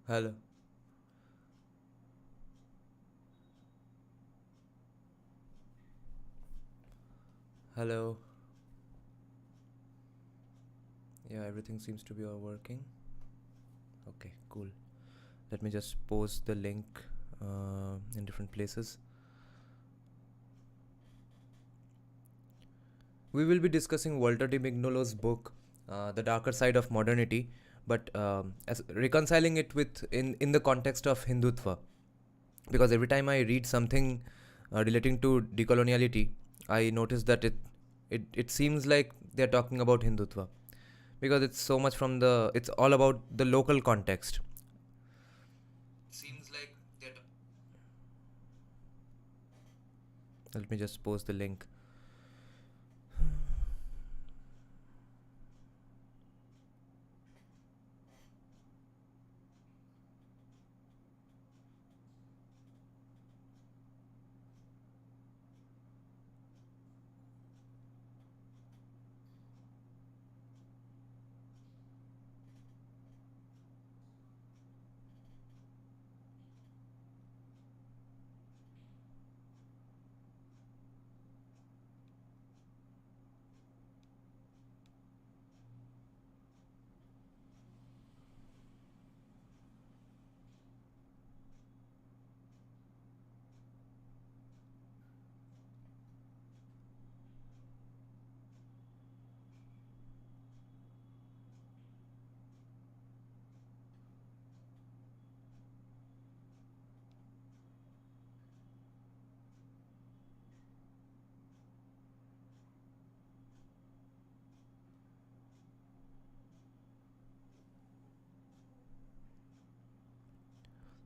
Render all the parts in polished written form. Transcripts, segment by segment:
Hello. Hello. Yeah, everything seems to be all working. Okay, cool. Let me just post the link in different places. We will be discussing Walter de Mignolo's book, The Darker Side of Modernity, but as reconciling it with in the context of Hindutva. Because every time I read something relating to decoloniality, I notice that it seems like they're talking about Hindutva. Because it's so much from it's all about the local context. Seems like that. Let me just post the link.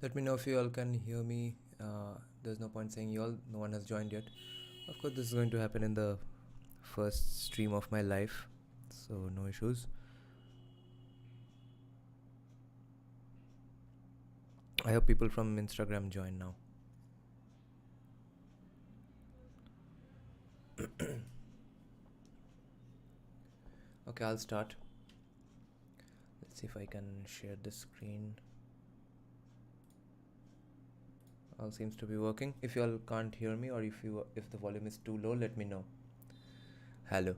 Let me know if you all can hear me. There's no point saying you all. No one has joined yet. Of course, this is going to happen in the first stream of my life, so no issues. I hope people from Instagram join now. Okay, I'll start. Let's see if I can share the screen. All seems to be working. If you all can't hear me, or if the volume is too low, let me know. Hello.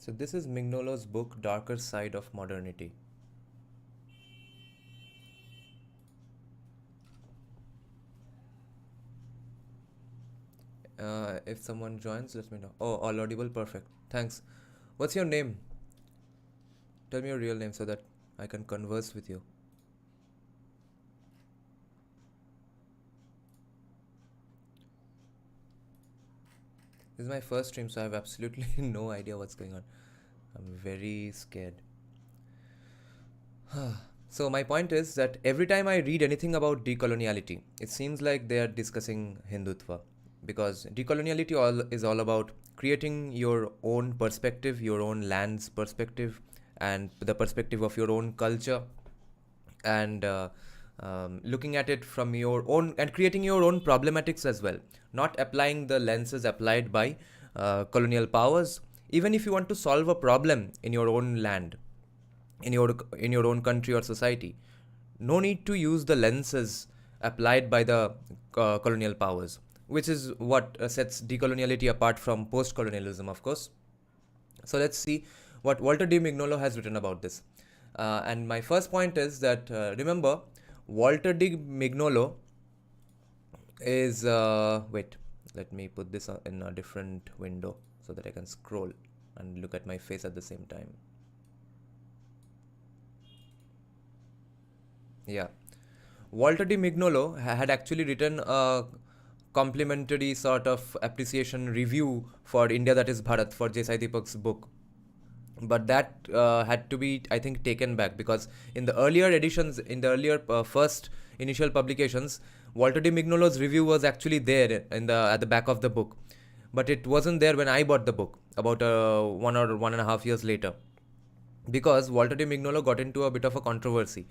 So this is Mignolo's book, Darker Side of Modernity. If someone joins, let me know. Oh, all audible, perfect. Thanks. What's your name? Tell me your real name so that I can converse with you. This is my first stream, so I have absolutely no idea what's going on. I'm very scared. So my point is that every time I read anything about decoloniality, it seems like they are discussing Hindutva. Because decoloniality is all about creating your own perspective, your own land's perspective, and the perspective of your own culture, and looking at it from your own and creating your own problematics as well, not applying the lenses applied by colonial powers. Even if you want to solve a problem in your own land, in your own country or society, no need to use the lenses applied by the colonial powers, which is what sets decoloniality apart from post-colonialism, of course. So let's see what Walter de Mignolo has written about this. And my first point is that remember, Walter de Mignolo is wait, let me put this in a different window so that I can scroll and look at my face at the same time. Yeah, Walter de Mignolo had actually written a complimentary sort of appreciation review for India, that is Bharat, for Sai Deepak's book. But that had to be, I think, taken back, because in the earlier editions, in the earlier first initial publications, Walter de Mignolo's review was actually there at the back of the book. but it wasn't there when I bought the book about 1 or 1.5 years later, because Walter de Mignolo got into a bit of a controversy.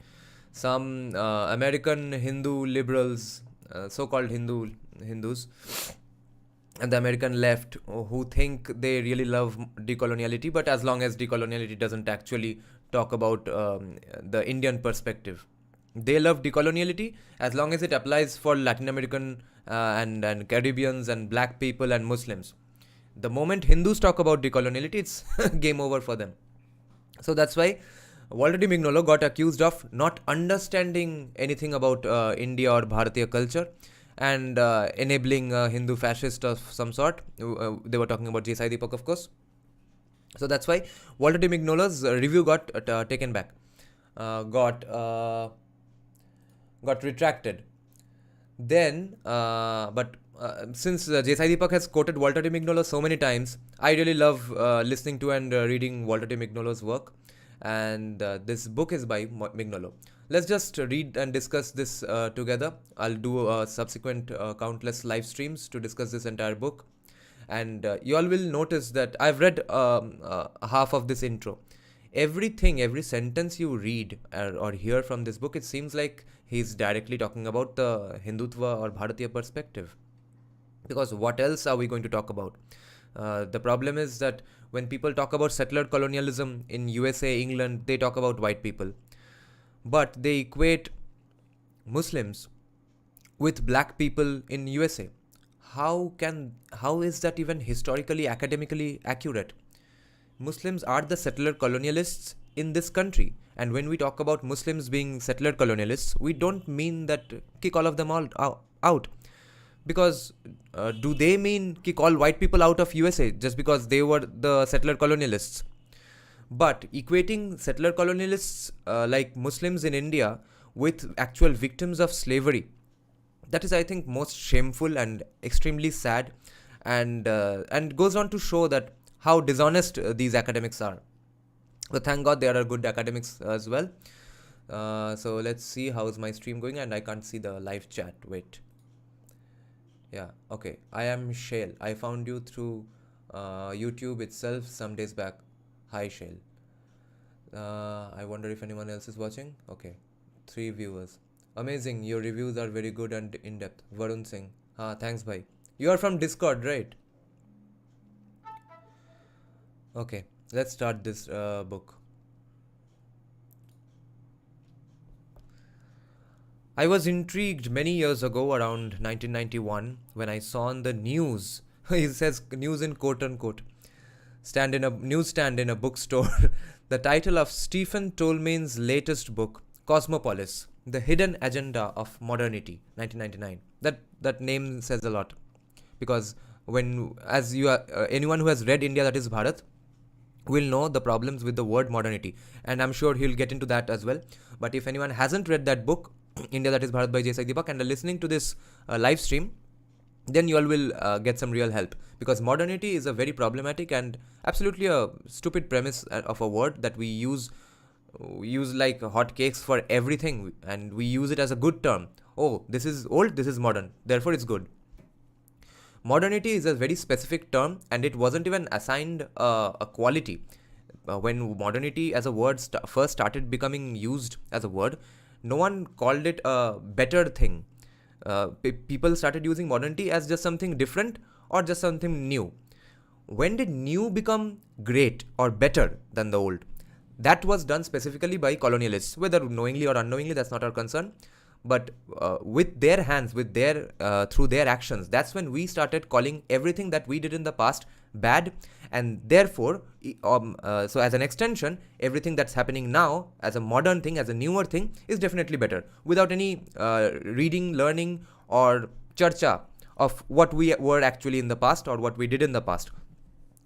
Some American Hindu liberals, so-called Hindus, and the American left, who think they really love decoloniality, but as long as decoloniality doesn't actually talk about the Indian perspective. They love decoloniality as long as it applies for Latin American and Caribbeans and black people and Muslims. The moment Hindus talk about decoloniality, it's game over for them. So that's why Walter de Mignolo got accused of not understanding anything about India or Bharatiya culture, and enabling a Hindu fascist of some sort. They were talking about Sai Deepak, of course. So that's why Walter de Mignolo's review got taken back, got retracted. Then, but since Sai Deepak has quoted Walter de Mignolo so many times, I really love listening to and reading Walter de Mignolo's work. And this book is by Mignolo. Let's just read and discuss this together. I'll do subsequent countless live streams to discuss this entire book. And you all will notice that I've read half of this intro. Every sentence you read or hear from this book, it seems like he's directly talking about the Hindutva or Bharatiya perspective. Because what else are we going to talk about? The problem is that when people talk about settler colonialism in USA, England, they talk about white people. But they equate Muslims with black people in USA. How is that even historically, academically accurate? Muslims are the settler colonialists in this country. And when we talk about Muslims being settler colonialists, we don't mean that kick all of them all out. Because do they mean kick all white people out of USA just because they were the settler colonialists? But equating settler colonialists like Muslims in India with actual victims of slavery, that is, I think, most shameful and extremely sad, and goes on to show that how dishonest these academics are. So thank God there are good academics as well. So let's see how's my stream going, and I can't see the live chat. Wait. Yeah, okay. I am Shale. I found you through YouTube itself some days back. Hi, Shale. I wonder if anyone else is watching. Okay, 3 viewers. Amazing. Your reviews are very good and in-depth. Varun Singh. Thanks, bhai. You are from Discord, right? Okay, let's start this book. I was intrigued many years ago, around 1991, when I saw on the news, he says news in quote unquote, newsstand in a bookstore, the title of Stephen Toulmin's latest book, Cosmopolis, The Hidden Agenda of Modernity, 1999. That name says a lot, because anyone who has read India, that is Bharat, will know the problems with the word modernity, and I'm sure he'll get into that as well. But if anyone hasn't read that book, India, that is Bharat by Sai Deepak, and are listening to this live stream, then you all will get some real help, because modernity is a very problematic and absolutely a stupid premise of a word that we use like hotcakes for everything, and we use it as a good term. Oh, this is old, this is modern, therefore it's good. Modernity is a very specific term, and it wasn't even assigned a quality. When modernity as a word first started becoming used as a word, no one called it a better thing. People started using modernity as just something different or just something new. When did new become great or better than the old? That was done specifically by colonialists, whether knowingly or unknowingly, that's not our concern. But with their hands, through their actions, that's when we started calling everything that we did in the past bad, and therefore, so as an extension, everything that's happening now as a modern thing, as a newer thing, is definitely better, without any reading, learning, or charcha of what we were actually in the past or what we did in the past.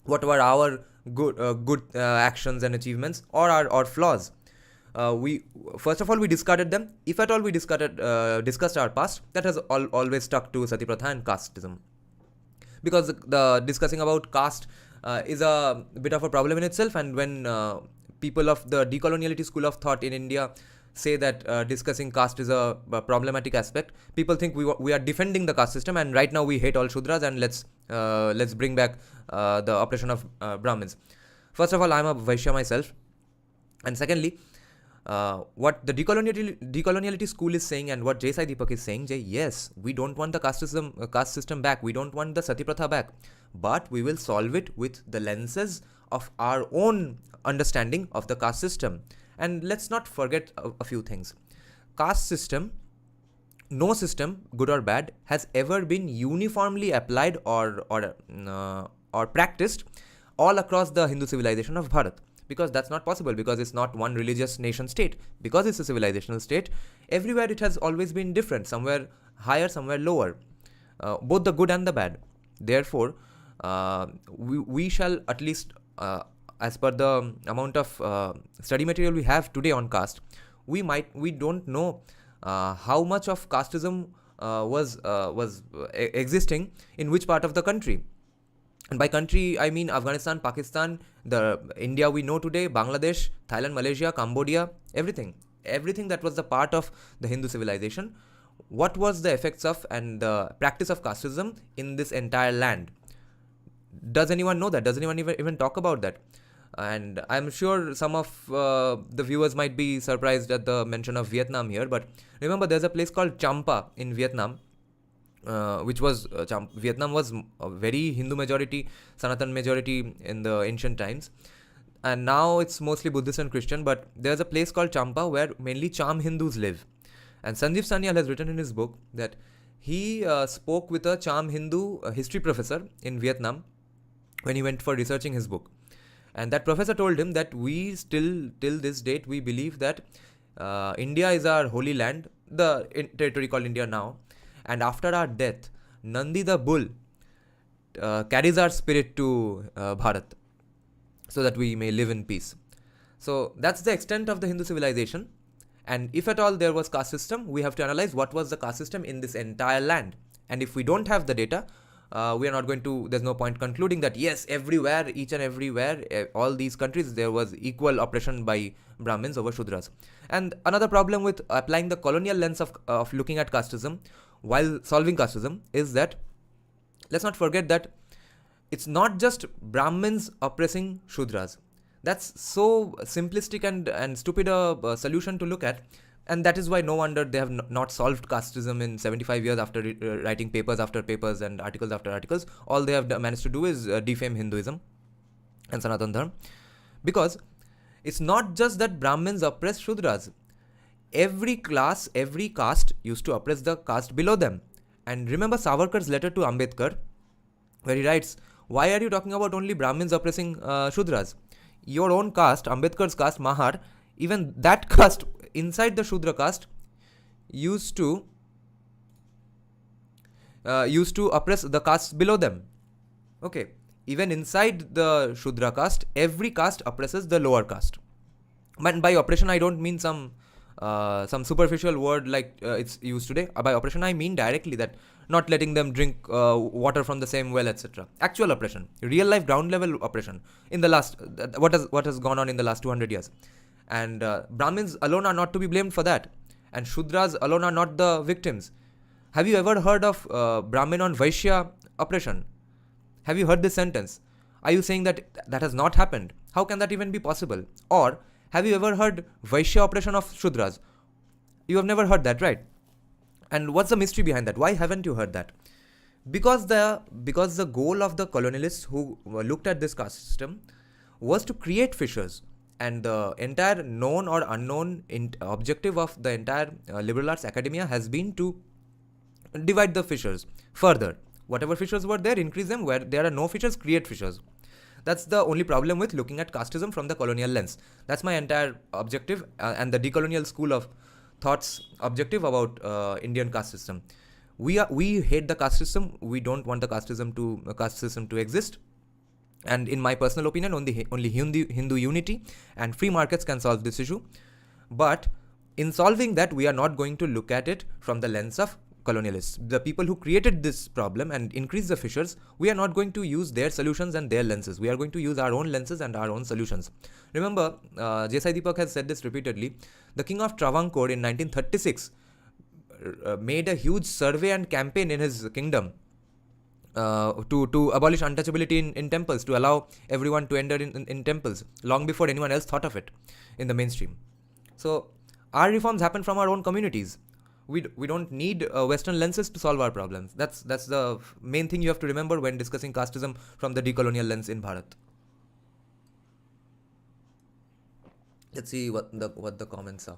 What were our good actions and achievements, or our flaws? We first of all, we discarded them. If at all we discussed our past, that has always stuck to Sati Pratha and casteism, because the discussing about caste is a bit of a problem in itself. And when people of the decoloniality school of thought in India say that discussing caste is a problematic aspect, people think we are defending the caste system, and right now we hate all Shudras, and let's bring back the oppression of Brahmins. First of all, I'm a Vaishya myself, and secondly, what the decoloniality school is saying and what Sai Deepak is saying, yes, we don't want the caste system back, we don't want the Sati Pratha back, but we will solve it with the lenses of our own understanding of the caste system. And let's not forget a few things. Caste system, no system, good or bad, has ever been uniformly applied or practiced all across the Hindu civilization of Bharat. Because that's not possible, because it's not one religious nation state. Because it's a civilizational state, everywhere it has always been different, somewhere higher, somewhere lower, both the good and the bad. Therefore, we shall at least, as per the amount of study material we have today on caste, we don't know how much of casteism was existing in which part of the country. And by country, I mean Afghanistan, Pakistan, the India we know today, Bangladesh, Thailand, Malaysia, Cambodia, everything that was the part of the Hindu civilization. What was the effects of and the practice of casteism in this entire land? Does anyone know that? Does anyone even talk about that? And I'm sure some of the viewers might be surprised at the mention of Vietnam here, but remember there's a place called Champa in Vietnam, which was Vietnam was a very Hindu majority, Sanatan majority in the ancient times, and now it's mostly Buddhist and Christian, but there's a place called Champa where mainly Cham Hindus live. And Sanjeev Sanyal has written in his book that he spoke with a Cham Hindu history professor in Vietnam when he went for researching his book. And that professor told him that we still, till this date, we believe that India is our holy land, the territory called India now. And after our death, Nandi the bull carries our spirit to Bharat so that we may live in peace. So that's the extent of the Hindu civilization. And if at all there was caste system, we have to analyze what was the caste system in this entire land. And if we don't have the data, we are not going to, there's no point concluding that yes, everywhere, each and everywhere, all these countries, there was equal oppression by Brahmins over Shudras. And another problem with applying the colonial lens of looking at casteism while solving casteism is that, let's not forget that it's not just Brahmins oppressing Shudras. That's so simplistic and stupid a solution to look at. And that is why no wonder they have not solved casteism in 75 years after writing papers after papers and articles after articles. All they have managed to do is defame Hinduism and Sanatan Dharma. Because it's not just that Brahmins oppress Shudras. Every class, every caste used to oppress the caste below them. And remember Savarkar's letter to Ambedkar, where he writes, why are you talking about only Brahmins oppressing Shudras? Your own caste, Ambedkar's caste, Mahar, even that caste inside the Shudra caste used to oppress the castes below them. Okay, even inside the Shudra caste, every caste oppresses the lower caste. But by oppression, I don't mean some superficial word like it's used today. By oppression, I mean directly that not letting them drink water from the same well, etc. Actual oppression, real life, ground level oppression. In the last, what has gone on in the last 200 years. And Brahmins alone are not to be blamed for that. And Shudras alone are not the victims. Have you ever heard of Brahmin on Vaishya oppression? Have you heard this sentence? Are you saying that that has not happened? How can that even be possible? Or have you ever heard Vaishya oppression of Shudras? You have never heard that, right? And what's the mystery behind that? Why haven't you heard that? Because the goal of the colonialists who looked at this caste system was to create fissures. And the entire known or unknown objective of the entire liberal arts academia has been to divide the fissures further. Whatever fissures were there, increase them. Where there are no fissures, create fissures. That's the only problem with looking at casteism from the colonial lens. That's my entire objective and the decolonial school of thought's objective about Indian caste system. We hate the caste system. We don't want the caste system to exist. And in my personal opinion, only Hindu unity and free markets can solve this issue. But in solving that, we are not going to look at it from the lens of colonialists, the people who created this problem and increased the fissures, we are not going to use their solutions and their lenses. We are going to use our own lenses and our own solutions. Remember, Sai Deepak has said this repeatedly. The king of Travancore in 1936 made a huge survey and campaign in his kingdom to abolish untouchability in temples, to allow everyone to enter in temples, long before anyone else thought of it in the mainstream. So our reforms happen from our own communities. We don't need Western lenses to solve our problems. That's the main thing you have to remember when discussing casteism from the decolonial lens in Bharat. Let's see what the comments are.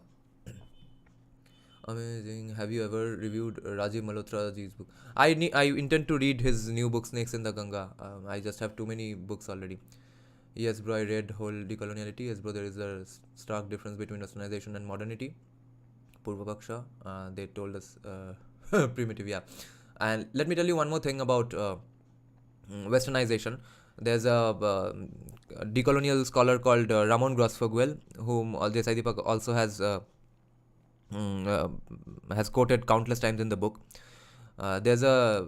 Amazing. Have you ever reviewed Rajiv Malhotra's book? I intend to read his new book, Snakes in the Ganga. I just have too many books already. Yes, bro, I read whole Decoloniality. Yes, bro, there is a stark difference between westernization and modernity. Purva Paksha, they told us primitive, yeah. And let me tell you one more thing about westernization. There's a decolonial scholar called Ramon Grosfoguel, whom Sai Deepak also has quoted countless times in the book. There's a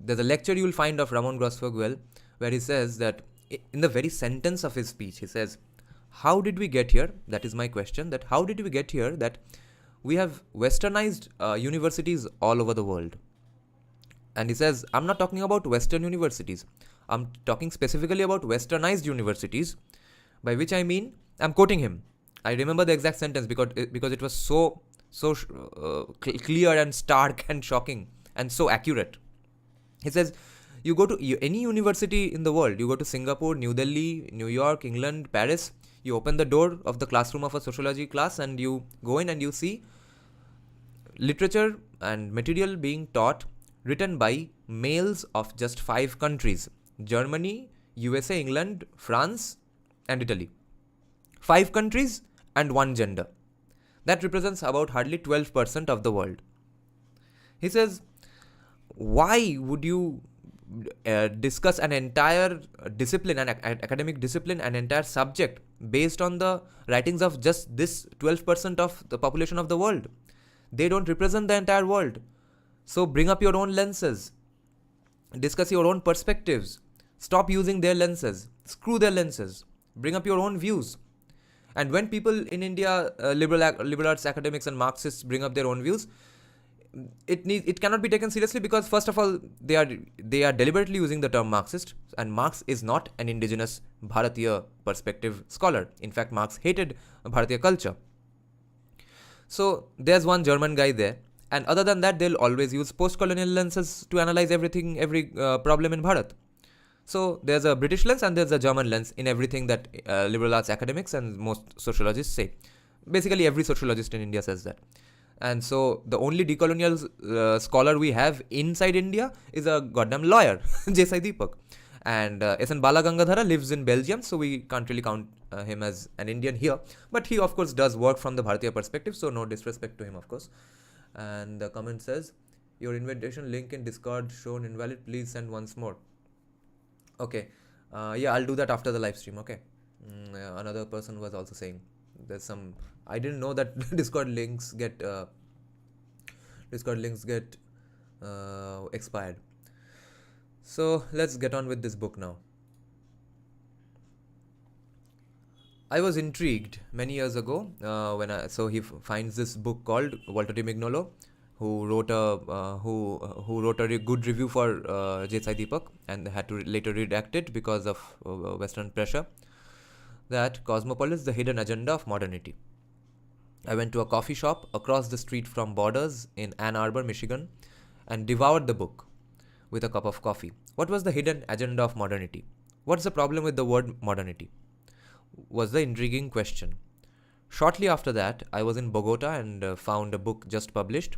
lecture you will find of Ramon Grosfoguel where he says that in the very sentence of his speech, he says, how did we get here? That is my question, that how did we get here that we have westernized universities all over the world? And he says, I'm not talking about Western universities. I'm talking specifically about westernized universities, by which I mean, I'm quoting him. I remember the exact sentence because it was so clear and stark and shocking and so accurate. He says, you go to any university in the world, you go to Singapore, New Delhi, New York, England, Paris, you open the door of the classroom of a sociology class and you go in and you see literature and material being taught written by males of just 5 countries: Germany, USA, England, France, and Italy. 5 countries and 1 gender. That represents about hardly 12% of the world. He says, why would you discuss an entire discipline, an academic discipline, an entire subject based on the writings of just this 12% of the population of the world? They don't represent the entire world. So bring up your own lenses. Discuss your own perspectives. Stop using their lenses. Screw their lenses. Bring up your own views. And when people in India, liberal arts academics and Marxists bring up their own views, it cannot be taken seriously because, first of all, they are deliberately using the term Marxist, and Marx is not an indigenous Bharatiya perspective scholar. In fact, Marx hated Bharatiya culture. So there's one German guy there, and other than that, they'll always use post-colonial lenses to analyze everything, every problem in Bharat. So there's a British lens and there's a German lens in everything that liberal arts academics and most sociologists say. Basically, every sociologist in India says that. And so the only decolonial scholar we have inside India is a goddamn lawyer, Sai Deepak. And S.N. Balagangadhara lives in Belgium, so we can't really count him as an Indian here. But he, of course, does work from the Bharatiya perspective, so no disrespect to him, of course. And the comment says, your invitation link in Discord shown invalid, please send once more. Okay, yeah, I'll do that after the live stream, okay. Another person was also saying, there's some, I didn't know that Discord links get expired. So let's get on with this book now. I was intrigued many years ago so he finds this book called Walter D. Mignolo, who wrote a good review for Sai Deepak and had to later redact it because of Western pressure, that Cosmopolis, the hidden agenda of modernity. I went to a coffee shop across the street from Borders in Ann Arbor, Michigan, and devoured the book with a cup of coffee. What was the hidden agenda of modernity? What's the problem with the word modernity? Was the intriguing question. Shortly after that, I was in Bogota and found a book just published,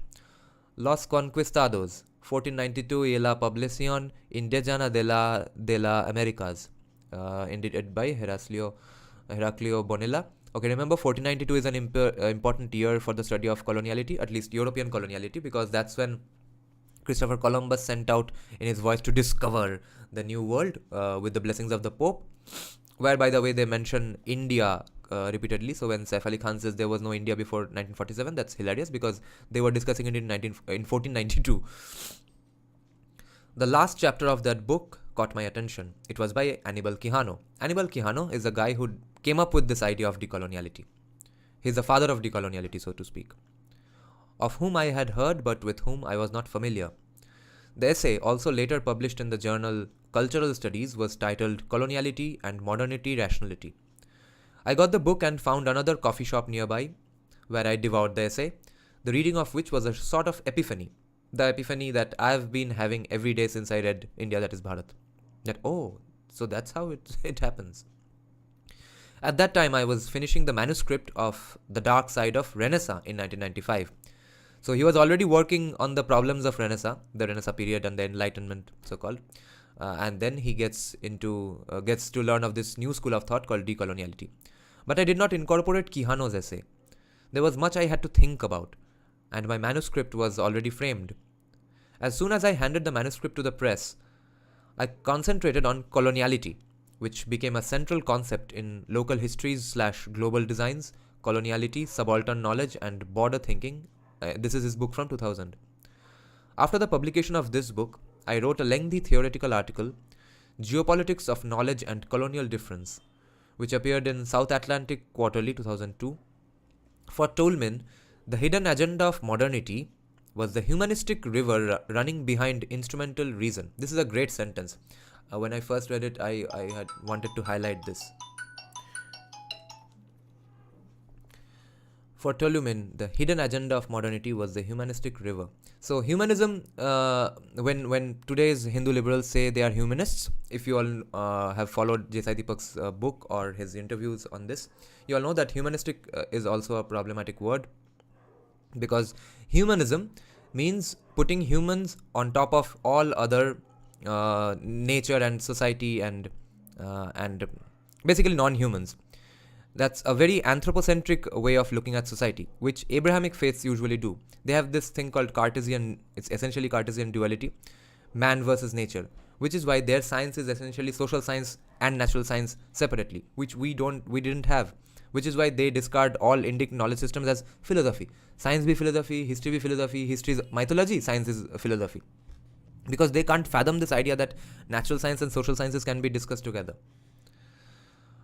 Los Conquistados, 1492 y la Población Indígena de la Americas, edited by Heraclio Bonilla. Okay, remember 1492 is an important year for the study of coloniality, at least European coloniality, because that's when Christopher Columbus sent out in his voyage to discover the new world with the blessings of the Pope. where, by the way, they mention India repeatedly. So when Saif Ali Khan says there was no India before 1947, that's hilarious because they were discussing it in 1492. The last chapter of that book caught my attention. It was by Annibal Quijano. Annibal Quijano is the guy who came up with this idea of decoloniality. He's the father of decoloniality, so to speak, of whom I had heard but with whom I was not familiar. The essay, also later published in the journal Cultural Studies, was titled Coloniality and Modernity Rationality. I got the book and found another coffee shop nearby where I devoured the essay, the reading of which was a sort of epiphany. The epiphany that I've been having every day since I read India, that is Bharat. That, oh, so that's how it happens. At that time, I was finishing the manuscript of The Dark Side of Renaissance in 1995. So he was already working on the problems of Renaissance, the Renaissance period and the Enlightenment, so-called. And then he gets to learn of this new school of thought called decoloniality. But I did not incorporate Quijano's essay. There was much I had to think about, and my manuscript was already framed. As soon as I handed the manuscript to the press, I concentrated on coloniality, which became a central concept in local histories/global designs, coloniality, subaltern knowledge, and border thinking. This is his book from 2000. After the publication of this book, I wrote a lengthy theoretical article, Geopolitics of Knowledge and Colonial Difference, which appeared in South Atlantic Quarterly 2002. For Tolman, the hidden agenda of modernity was the humanistic river running behind instrumental reason. This is a great sentence. When I first read it, I had wanted to highlight this. For Tolman, the hidden agenda of modernity was the humanistic river. So humanism, when today's Hindu liberals say they are humanists, if you all have followed Sai Deepak's book or his interviews on this, you all know that humanistic is also a problematic word, because humanism means putting humans on top of all other nature and society and basically non-humans. That's a very anthropocentric way of looking at society, which Abrahamic faiths usually do. They have this thing called Cartesian, it's essentially Cartesian duality, man versus nature, which is why their science is essentially social science and natural science separately, which we didn't have, which is why they discard all Indic knowledge systems as philosophy. Science be philosophy, history is mythology, science is philosophy. Because they can't fathom this idea that natural science and social sciences can be discussed together.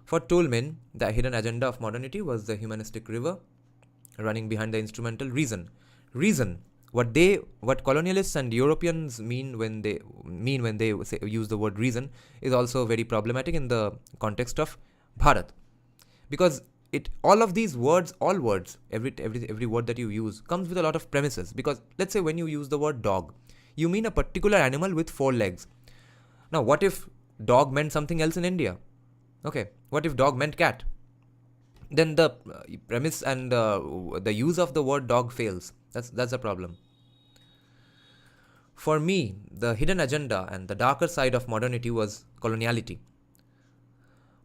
For Tolman, the hidden agenda of modernity was the humanistic river running behind the instrumental reason. Reason, what colonialists and Europeans mean when they use the word reason, is also very problematic in the context of Bharat, because all of these words, all words, every word that you use comes with a lot of premises. Because let's say when you use the word dog, you mean a particular animal with 4 legs. Now, what if dog meant something else in India? Okay, what if dog meant cat? Then the premise and the use of the word dog fails. That's a problem. For me, the hidden agenda and the darker side of modernity was coloniality.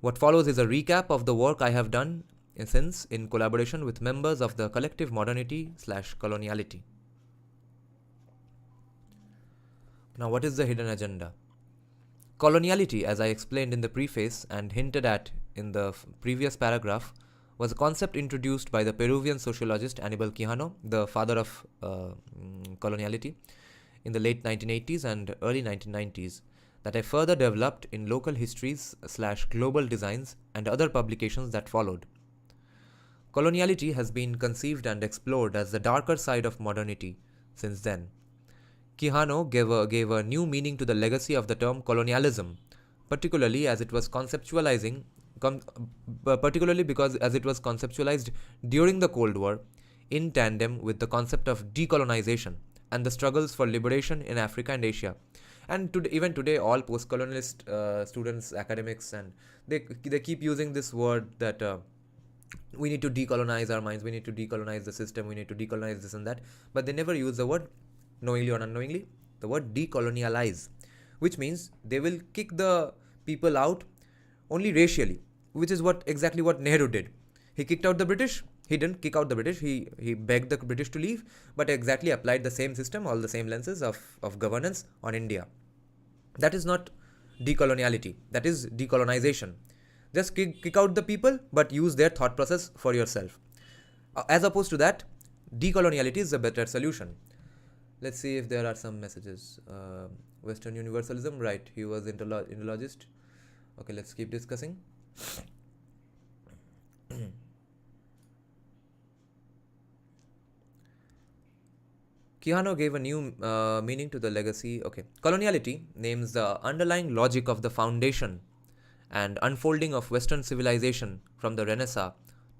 What follows is a recap of the work I have done since in collaboration with members of the collective modernity/coloniality. Now, what is the hidden agenda? Coloniality, as I explained in the preface and hinted at in the previous paragraph, was a concept introduced by the Peruvian sociologist Annibal Quijano, the father of coloniality, in the late 1980s and early 1990s, that I further developed in local histories/global designs and other publications that followed. Coloniality has been conceived and explored as the darker side of modernity since then. Quijano gave a new meaning to the legacy of the term colonialism, particularly because it was conceptualized during the Cold War in tandem with the concept of decolonization and the struggles for liberation in Africa and Asia. And even today, all post-colonialist students, academics, and they keep using this word that we need to decolonize our minds, we need to decolonize the system, we need to decolonize this and that, but they never use the word, knowingly or unknowingly, the word decolonialize, which means they will kick the people out only racially, which is exactly what Nehru did. He kicked out the British. He didn't kick out the British. He begged the British to leave, but exactly applied the same system, all the same lenses of governance on India. That is not decoloniality. That is decolonization. Just kick out the people, but use their thought process for yourself. As opposed to that, decoloniality is a better solution. Let's see if there are some messages. Western universalism, right? He was Indologist. Okay, let's keep discussing. Quijano gave a new meaning to the legacy. Okay, coloniality names the underlying logic of the foundation and unfolding of Western civilization from the Renaissance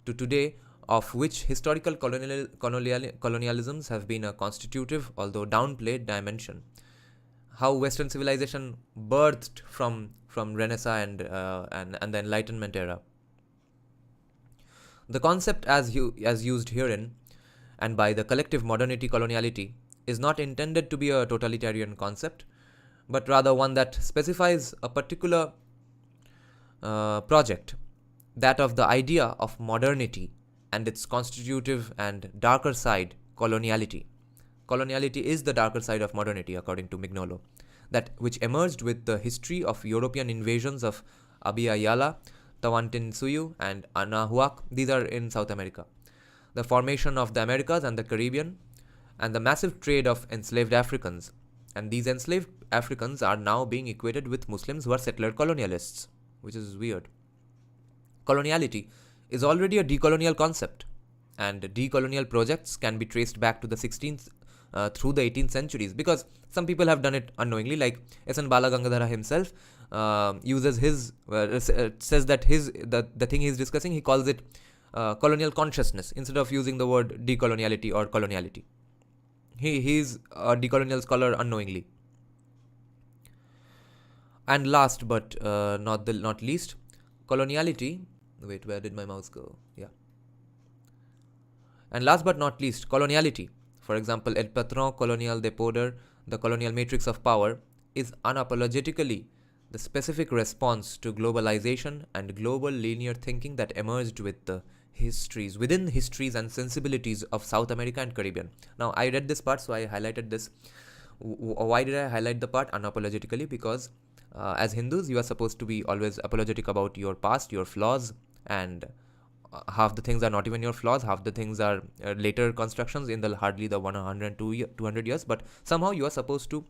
to today, of which historical colonialisms have been a constitutive, although downplayed, dimension. How Western civilization birthed from Renaissance and the Enlightenment era. The concept as used herein and by the collective modernity coloniality is not intended to be a totalitarian concept, but rather one that specifies a particular project, that of the idea of modernity and its constitutive and darker side, coloniality. Coloniality is the darker side of modernity, according to Mignolo, that which emerged with the history of European invasions of Abhijit, Tawantinsuyu, and Anahuac. These are in South America. The formation of the Americas and the Caribbean, and the massive trade of enslaved Africans. And these enslaved Africans are now being equated with Muslims who are settler colonialists, which is weird. Coloniality is already a decolonial concept, and decolonial projects can be traced back to the 16th through the 18th centuries, because some people have done it unknowingly, like S.N. Balagangadhara himself uses his, says that the thing he's discussing, he calls it colonial consciousness instead of using the word decoloniality or coloniality. He's a decolonial scholar unknowingly. And last but not least, coloniality. Wait, where did my mouse go? Yeah. And last but not least, coloniality. For example, El Patron Colonial de Poder, the colonial matrix of power, is unapologetically the specific response to globalization and global linear thinking that emerged with the within histories and sensibilities of South America and Caribbean. Now, I read this part, so I highlighted this. Why did I highlight the part unapologetically? Because as Hindus, you are supposed to be always apologetic about your past, your flaws, and half the things are not even your flaws, half the things are later constructions in hardly the 200 years, but somehow you are supposed to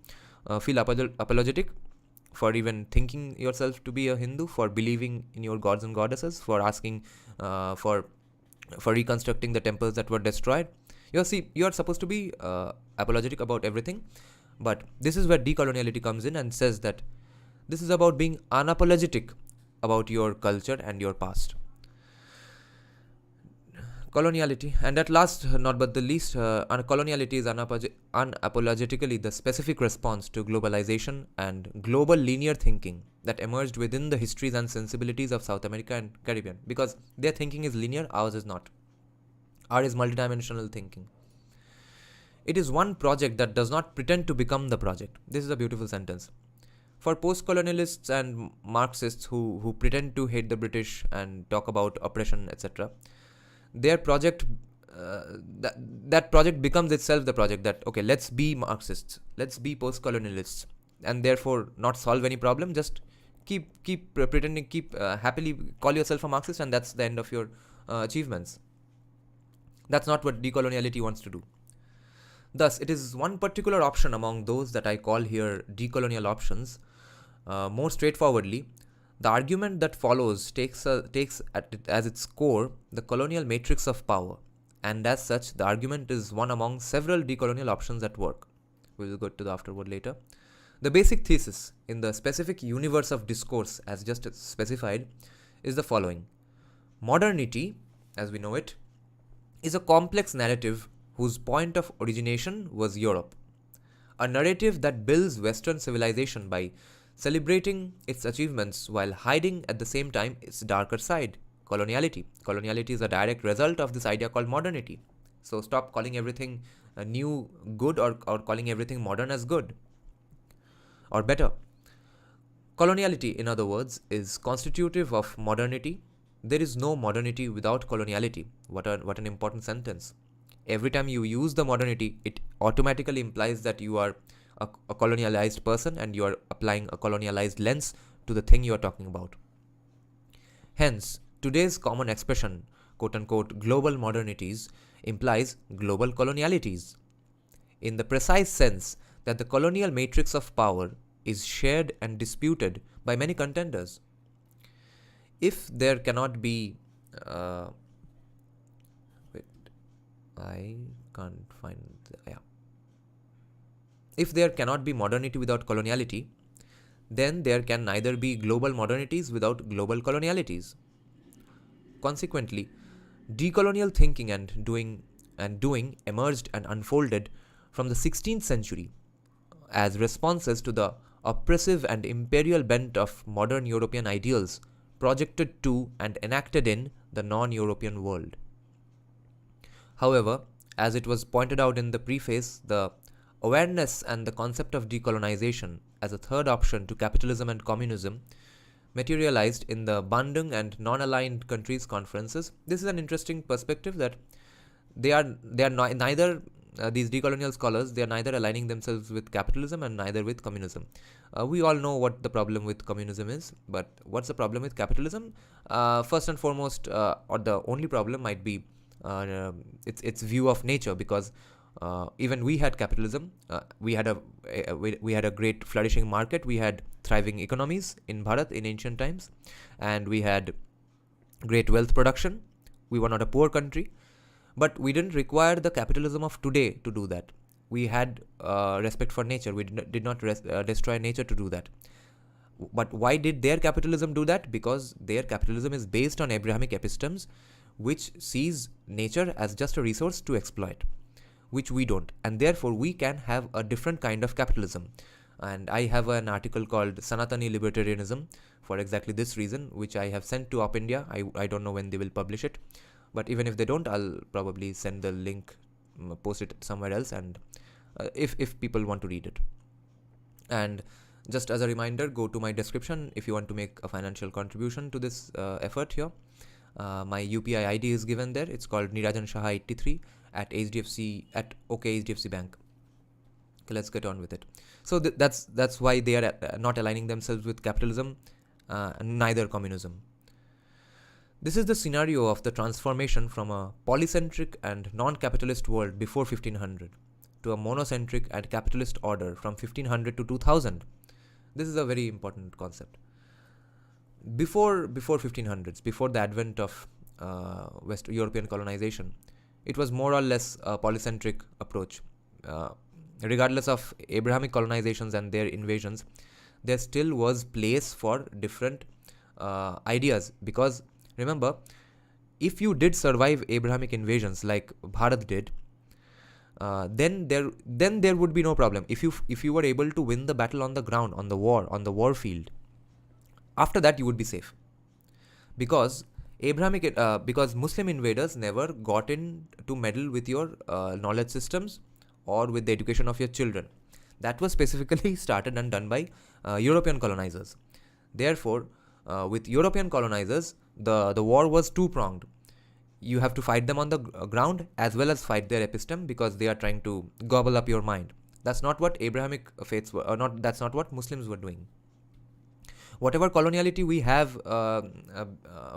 feel apologetic for even thinking yourself to be a Hindu, for believing in your gods and goddesses, for asking for reconstructing the temples that were destroyed. You are supposed to be apologetic about everything, but this is where decoloniality comes in and says that this is about being unapologetic about your culture and your past. Coloniality, and at last not but the least, coloniality is unapologetically the specific response to globalization and global linear thinking that emerged within the histories and sensibilities of South America and Caribbean, because their thinking is linear, ours is not. Ours is multidimensional thinking. It is one project that does not pretend to become the project. This is a beautiful sentence. For post-colonialists and Marxists who pretend to hate the British and talk about oppression, etc., their project, that project becomes itself the project that, okay, let's be Marxists, let's be post-colonialists, and therefore not solve any problem, just keep pretending, happily call yourself a Marxist, and that's the end of your achievements. That's not what decoloniality wants to do. Thus, it is one particular option among those that I call here decolonial options. More straightforwardly, the argument that follows takes as its core the colonial matrix of power, and as such, the argument is one among several decolonial options at work. We will go to the afterword later. The basic thesis in the specific universe of discourse, as just specified, is the following. Modernity, as we know it, is a complex narrative whose point of origination was Europe. A narrative that builds Western civilization by celebrating its achievements while hiding at the same time its darker side, coloniality. Coloniality is a direct result of this idea called modernity. So stop calling everything new good, or calling everything modern as good or better. Coloniality, in other words, is constitutive of modernity. There is no modernity without coloniality. What an important sentence. Every time you use the modernity, it automatically implies that you are a colonialized person and you are applying a colonialized lens to the thing you are talking about. Hence, today's common expression, quote unquote, global modernities, implies global colonialities, in the precise sense that the colonial matrix of power is shared and disputed by many contenders. If there cannot be wait, I can't find yeah. If there cannot be modernity without coloniality, then there can neither be global modernities without global colonialities. Consequently, decolonial thinking and doing emerged and unfolded from the 16th century as responses to the oppressive and imperial bent of modern European ideals projected to and enacted in the non-European world. However, as it was pointed out in the preface, the awareness and the concept of decolonization as a third option to capitalism and communism materialized in the Bandung and non-aligned countries conferences. This is an interesting perspective that they are neither these decolonial scholars, they are neither aligning themselves with capitalism and neither with communism. We all know what the problem with communism is, but what's the problem with capitalism? First and foremost, or the only problem might be its view of nature, because even we had capitalism. We had a great flourishing market. We had thriving economies in Bharat in ancient times, and we had great wealth production. We were not a poor country, but we didn't require the capitalism of today to do that. We had respect for nature. We did not destroy nature to do that. But why did their capitalism do that? Because their capitalism is based on Abrahamic epistems, which sees nature as just a resource to exploit, which we don't, and therefore we can have a different kind of capitalism. And I have an article called Sanatani Libertarianism for exactly this reason, which I have sent to Up India. I don't know when they will publish it, but even if they don't, I'll probably send the link, post it somewhere else, and if people want to read it. And just as a reminder, go to my description if you want to make a financial contribution to this effort here. My UPI ID is given there. It's called Nirajan Shaha 83 at OK HDFC Bank. Okay, let's get on with it. So that's why they are not aligning themselves with capitalism, neither communism. This is the scenario of the transformation from a polycentric and non-capitalist world before 1500 to a monocentric and capitalist order from 1500 to 2000. This is a very important concept. Before 1500s, before the advent of West European colonization, it was more or less a polycentric approach. Regardless of Abrahamic colonizations and their invasions, there still was place for different ideas, because remember, if you did survive Abrahamic invasions like Bharat did, then there would be no problem. If you were able to win the battle on the ground, on the war field, after that you would be safe, because because Muslim invaders never got in to meddle with your knowledge systems or with the education of your children. That was specifically started and done by European colonizers. Therefore, with European colonizers, the war was two-pronged. You have to fight them on the ground as well as fight their episteme, because they are trying to gobble up your mind. That's not what Abrahamic faiths were, that's not what Muslims were doing. Whatever coloniality we have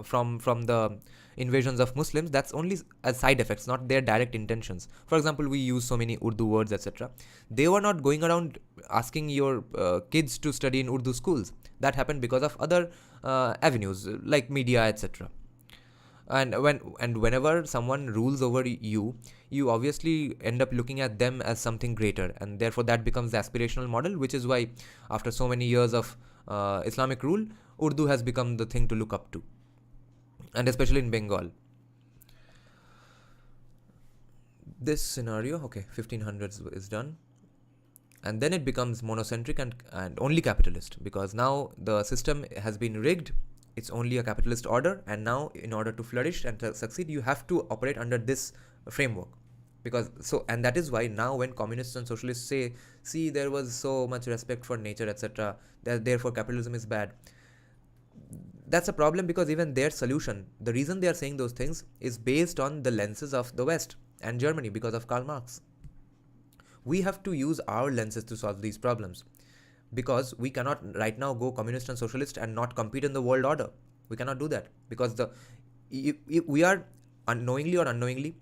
from the invasions of Muslims, that's only as side effects, not their direct intentions. For example, we use so many Urdu words, etc. They were not going around asking your kids to study in Urdu schools. That happened because of other avenues like media, etc. And whenever someone rules over you, you obviously end up looking at them as something greater, and therefore that becomes the aspirational model, which is why after so many years of Islamic rule, Urdu has become the thing to look up to, and especially in Bengal. This scenario, okay, 1500s is done, and then it becomes monocentric and only capitalist, because now the system has been rigged. It's only a capitalist order, and now in order to flourish and to succeed, you have to operate under this framework. And that is why now when communists and socialists say, see, there was so much respect for nature, etc., therefore capitalism is bad, that's a problem, because even their solution, the reason they are saying those things, is based on the lenses of the West and Germany, because of Karl Marx. We have to use our lenses to solve these problems, because we cannot right now go communist and socialist and not compete in the world order. We cannot do that because we are unknowingly or unknowingly,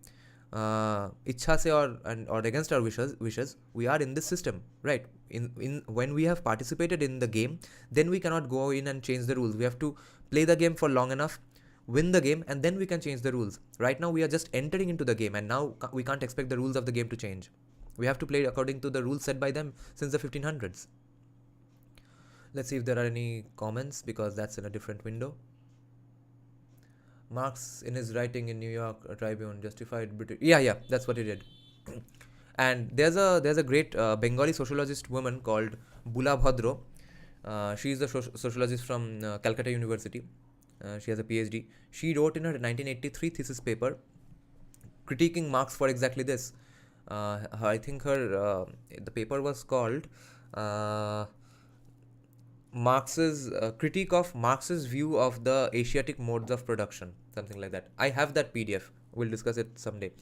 ichha se or against our wishes, we are in this system, right? In when we have participated in the game, then we cannot go in and change the rules. We have to play the game for long enough, win the game, and then we can change the rules. Right now we are just entering into the game, and now we can't expect the rules of the game to change. We have to play according to the rules set by them since the 1500s. Let's see if there are any comments, because that's in a different window. Marx, in his writing in New York Tribune, justified British. Yeah, that's what he did. And there's a great Bengali sociologist woman called Bula Bhadro. She is a sociologist from Calcutta University. She has a PhD. She wrote in her 1983 thesis paper critiquing Marx for exactly this. I think the paper was called Marx's critique of Marx's view of the Asiatic modes of production, something like that. I have that PDF. We'll discuss it someday,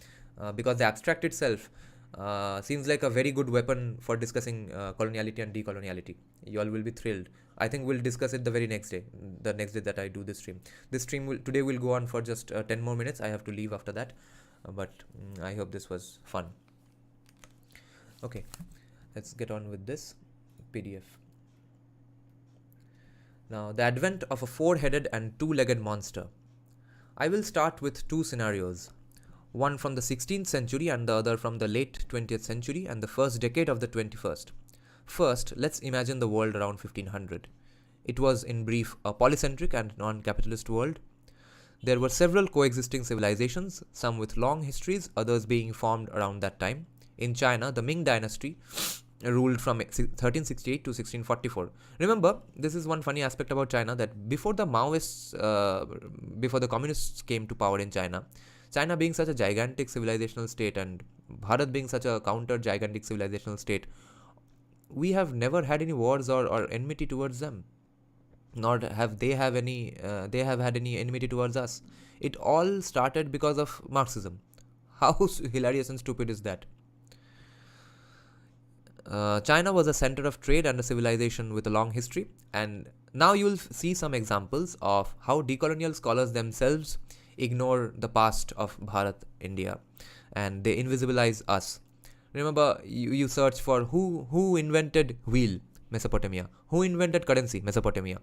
because the abstract itself seems like a very good weapon for discussing coloniality and decoloniality. You all will be thrilled. I think we'll discuss it the very next day, the next day that I do this stream. This stream today will go on for just 10 more minutes. I have to leave after that, but I hope this was fun. Okay, let's get on with this PDF. Now, the advent of a four-headed and two-legged monster. I will start with two scenarios, one from the 16th century and the other from the late 20th century and the first decade of the 21st. First, let's imagine the world around 1500. It was, in brief, a polycentric and non-capitalist world. There were several coexisting civilizations, some with long histories, others being formed around that time. In China, the Ming dynasty ruled from 1368 to 1644. Remember, this is one funny aspect about China, that before the Maoists, before the communists came to power in China, China being such a gigantic civilizational state and Bharat being such a counter-gigantic civilizational state, we have never had any wars or enmity towards them, nor have they have had any enmity towards us. It all started because of Marxism. How hilarious and stupid is that? China was a center of trade and a civilization with a long history, and now you will see some examples of how decolonial scholars themselves ignore the past of Bharat, India, and they invisibilize us. Remember, you search for who invented wheel, Mesopotamia. Who invented currency, Mesopotamia.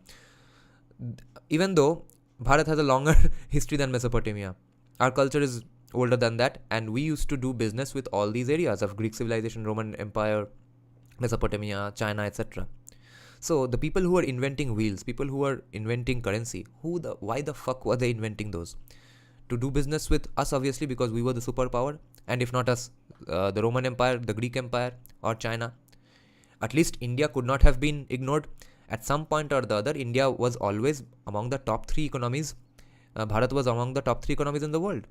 Even though Bharat has a longer history than Mesopotamia, our culture is older than that, and we used to do business with all these areas of Greek civilization, Roman Empire, Mesopotamia, China, etc. So the people who were inventing wheels, people who were inventing currency, why the fuck were they inventing those? To do business with us, obviously, because we were the superpower, and if not us, the Roman Empire, the Greek Empire, or China. At least India could not have been ignored. At some point or the other, India was always among the top 3 economies. Bharat was among the top 3 economies in the world.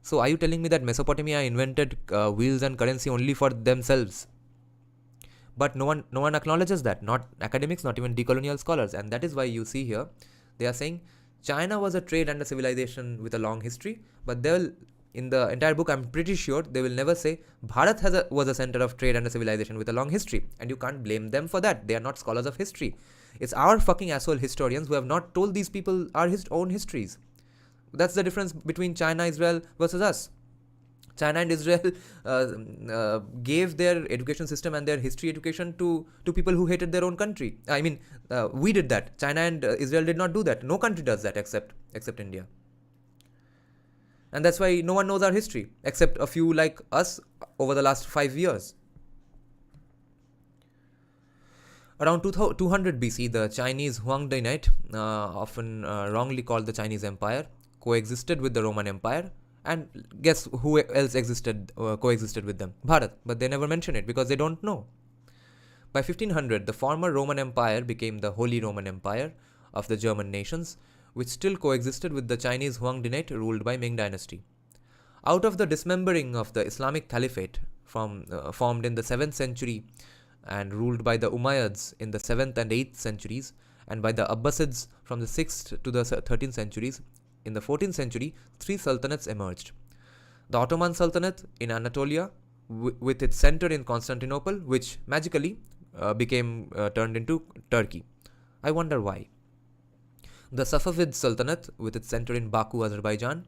So are you telling me that Mesopotamia invented wheels and currency only for themselves? But no one acknowledges that, not academics, not even decolonial scholars. And that is why you see here, they are saying China was a trade and a civilization with a long history, but they will, in the entire book, I'm pretty sure they will never say Bharat was a center of trade and a civilization with a long history. And you can't blame them for that. They are not scholars of history. It's our fucking asshole historians who have not told these people our own histories. That's the difference between China, Israel versus us. China and Israel gave their education system and their history education to people who hated their own country. I mean, we did that. China and Israel did not do that. No country does that except India. And that's why no one knows our history, except a few like us over the last 5 years. Around 200 BC, the Chinese Huang Dynasty, often wrongly called the Chinese Empire, coexisted with the Roman Empire. And guess who else coexisted with them? Bharat. But they never mention it because they don't know. By 1500, the former Roman Empire became the Holy Roman Empire of the German nations, which still coexisted with the Chinese Huang Dynasty ruled by Ming dynasty. Out of the dismembering of the Islamic Caliphate formed in the 7th century and ruled by the Umayyads in the 7th and 8th centuries, and by the Abbasids from the 6th to the 13th centuries, in the 14th century, 3 sultanates emerged. The Ottoman Sultanate in Anatolia, with its center in Constantinople, which magically became turned into Turkey. I wonder why. The Safavid Sultanate, with its center in Baku, Azerbaijan,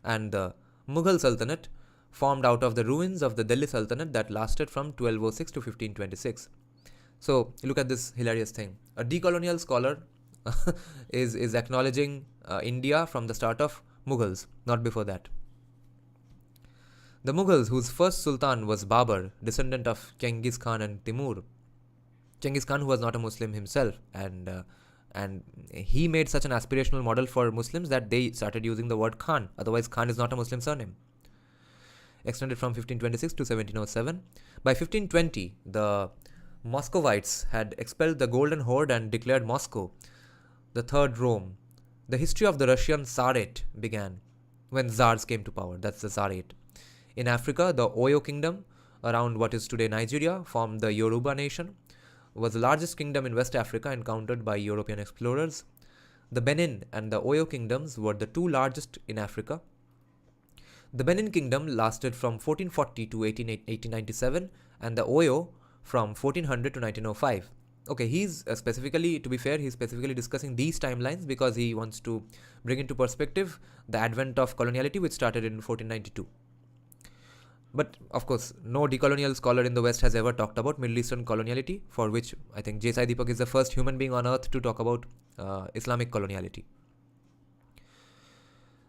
and the Mughal Sultanate, formed out of the ruins of the Delhi Sultanate that lasted from 1206 to 1526. So, look at this hilarious thing. A decolonial scholar is acknowledging India from the start of Mughals, not before that. The Mughals, whose first sultan was Babur, descendant of Genghis Khan and Timur. Genghis Khan, who was not a Muslim himself, and he made such an aspirational model for Muslims that they started using the word Khan. Otherwise, Khan is not a Muslim surname. Extended from 1526 to 1707. By 1520, the Muscovites had expelled the Golden Horde and declared Moscow the third Rome. The history of the Russian Tsarate began when Tsars came to power. That's the Tsarate. In Africa, the Oyo kingdom, around what is today Nigeria, formed the Yoruba nation, was the largest kingdom in West Africa encountered by European explorers. The Benin and the Oyo kingdoms were the two largest in Africa. The Benin kingdom lasted from 1440 to 1897 and the Oyo from 1400 to 1905. Okay, he's specifically, to be fair, he's specifically discussing these timelines because he wants to bring into perspective the advent of coloniality, which started in 1492. But of course, no decolonial scholar in the West has ever talked about Middle Eastern coloniality, for which I think Sai Deepak is the first human being on earth to talk about Islamic coloniality.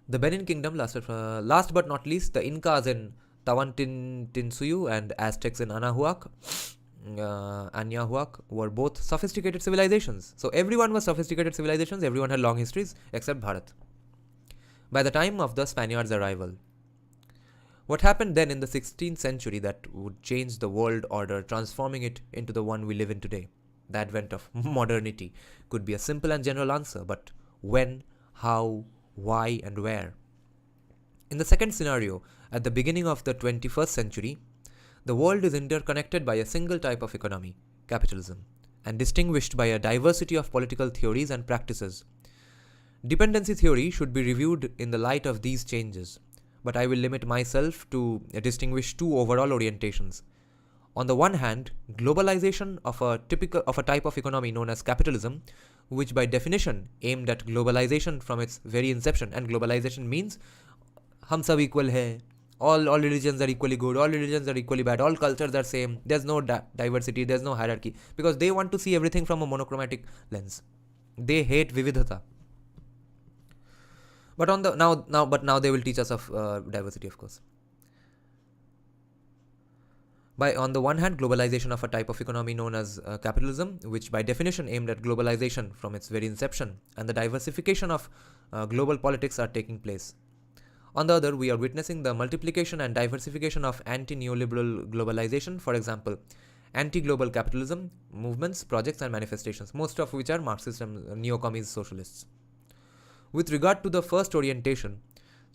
The Benin kingdom lasted, last but not least, the Incas in Tawantinsuyu and Aztecs in Anahuac were both sophisticated civilizations. So everyone was sophisticated civilizations, everyone had long histories except Bharat. By the time of the Spaniards' arrival, what happened then in the 16th century that would change the world order, transforming it into the one we live in today? The advent of modernity could be a simple and general answer, but when, how, why, and where? In the second scenario, at the beginning of the 21st century, the world is interconnected by a single type of economy, capitalism, and distinguished by a diversity of political theories and practices. Dependency theory should be reviewed in the light of these changes, but I will limit myself to distinguish two overall orientations. On the one hand, globalization of a type of economy known as capitalism, which by definition aimed at globalization from its very inception, and globalization means hum sab equal hai, all religions are equally good, all religions are equally bad, all cultures are same, there's no diversity, there's no hierarchy, because they want to see everything from a monochromatic lens. They hate vividhata. But now they will teach us of diversity, of course. On the one hand, globalization of a type of economy known as capitalism, which by definition aimed at globalization from its very inception, and the diversification of global politics are taking place. On the other, we are witnessing the multiplication and diversification of anti-neoliberal globalization, for example, anti-global capitalism movements, projects, and manifestations, most of which are Marxist and neo-communist socialists. With regard to the first orientation,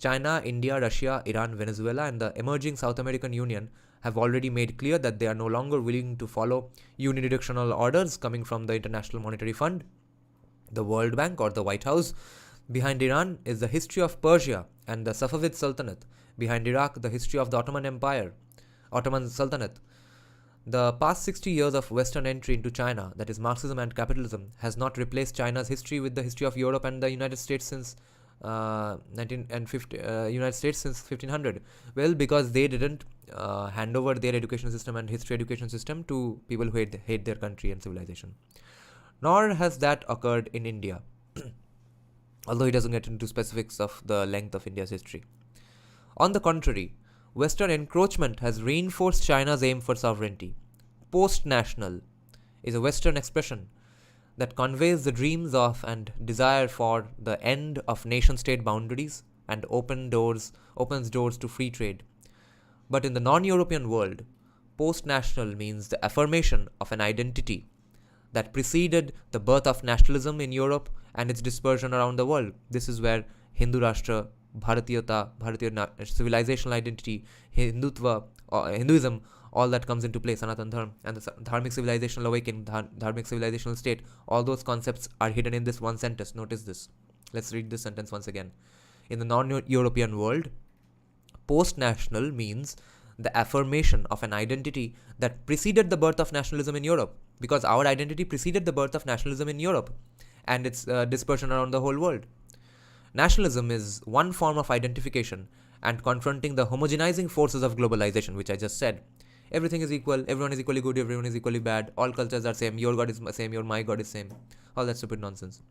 China, India, Russia, Iran, Venezuela, and the emerging South American Union have already made clear that they are no longer willing to follow unidirectional orders coming from the International Monetary Fund, the World Bank, or the White House. Behind Iran is the history of Persia and the Safavid Sultanate. Behind Iraq, the history of the Ottoman Sultanate. The past 60 years of Western entry into China, that is Marxism and capitalism, has not replaced China's history with the history of Europe and the United States since 1500. Well, because they didn't hand over their education system and history education system to people who hate their country and civilization. Nor has that occurred in India, although he doesn't get into specifics of the length of India's history. On the contrary, Western encroachment has reinforced China's aim for sovereignty. Post-national is a Western expression that conveys the dreams of and desire for the end of nation-state boundaries and opens doors to free trade. But in the non-European world, post-national means the affirmation of an identity that preceded the birth of nationalism in Europe and its dispersion around the world. This is where Hindu Rashtra, Bharatiya civilizational identity, Hindutva, Hinduism, all that comes into play, Sanatan Dharma, and the Dharmic civilizational awakening, Dharmic civilizational state, all those concepts are hidden in this one sentence. Notice this. Let's read this sentence once again. In the non-European world, post-national means the affirmation of an identity that preceded the birth of nationalism in Europe, because our identity preceded the birth of nationalism in Europe, and its dispersion around the whole world. Nationalism is one form of identification and confronting the homogenizing forces of globalization, which I just said. Everything is equal, everyone is equally good, everyone is equally bad, all cultures are same, your God is same, my God is same. All that stupid nonsense.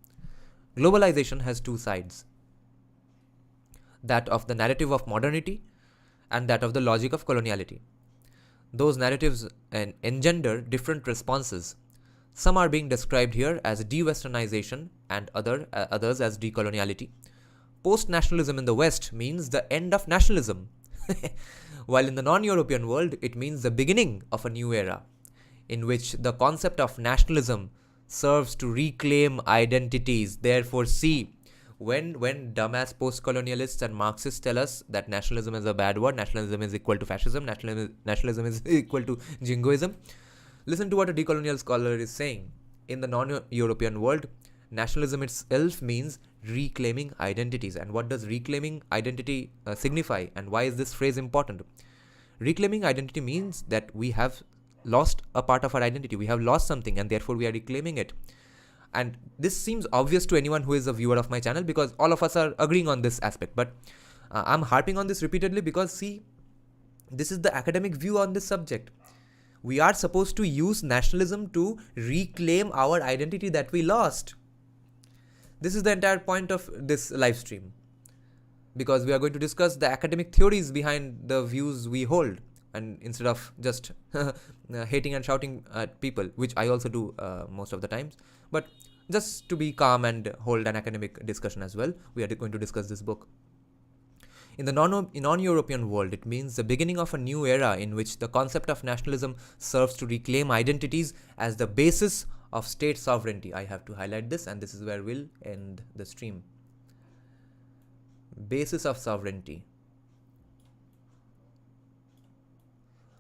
Globalization has two sides. That of the narrative of modernity and that of the logic of coloniality. Those narratives engender different responses. Some are being described here as de-westernization and others as decoloniality. Post-nationalism in the West means the end of nationalism, while in the non-European world, it means the beginning of a new era, in which the concept of nationalism serves to reclaim identities. Therefore, see, when dumbass post-colonialists and Marxists tell us that nationalism is a bad word, nationalism is equal to fascism, nationalism is equal to jingoism, listen to what a decolonial scholar is saying. In the non-European world, nationalism itself means reclaiming identities. And what does reclaiming identity signify? And why is this phrase important? Reclaiming identity means that we have lost a part of our identity. We have lost something and therefore we are reclaiming it. And this seems obvious to anyone who is a viewer of my channel because all of us are agreeing on this aspect. But I'm harping on this repeatedly because, see, this is the academic view on this subject. We are supposed to use nationalism to reclaim our identity that we lost. This is the entire point of this live stream, because we are going to discuss the academic theories behind the views we hold, and instead of just hating and shouting at people, which I also do most of the times, but just to be calm and hold an academic discussion as well, we are going to discuss this book. In the non-European world, it means the beginning of a new era in which the concept of nationalism serves to reclaim identities as the basis of state sovereignty. I have to highlight this, and this is where we'll end the stream. Basis of sovereignty.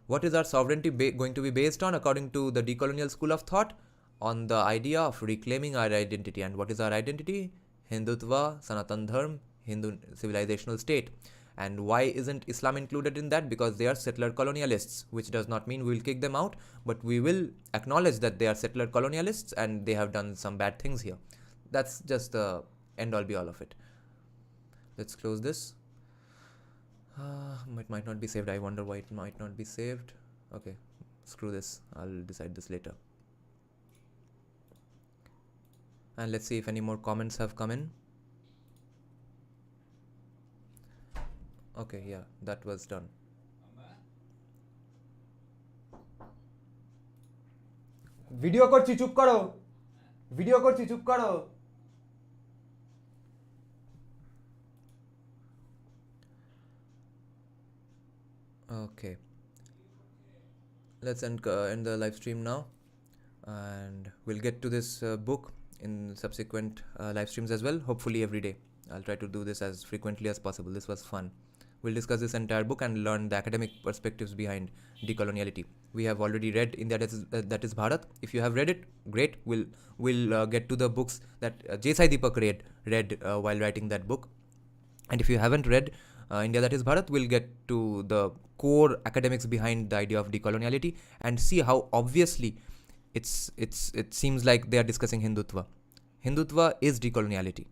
What is our sovereignty going to be based on according to the decolonial school of thought? On the idea of reclaiming our identity. And what is our identity? Hindutva, Sanatan Dharma, Hindu civilizational state. And why isn't Islam included in that? Because they are settler colonialists, which does not mean we will kick them out, but we will acknowledge that they are settler colonialists and they have done some bad things here. That's just the end all be all of it. Let's close this. It might not be saved. I wonder why it might not be saved. Okay, screw this. I'll decide this later. And let's see if any more comments have come in. Okay, yeah, that was done. Video করছি, চুপ করো। Video করছি, চুপ করো। Okay, let's end the live stream now, and we'll get to this book in subsequent live streams as well, hopefully every day. I'll try to do this as frequently as possible. This was fun. We'll discuss this entire book and learn the academic perspectives behind decoloniality. We have already read in that is Bharat. If you have read it, great. We'll get to the books that Sai Deepak read while writing that book. And if you haven't read India That Is Bharat, we'll get to the core academics behind the idea of decoloniality and see how obviously it seems like they are discussing Hindutva. Hindutva is decoloniality.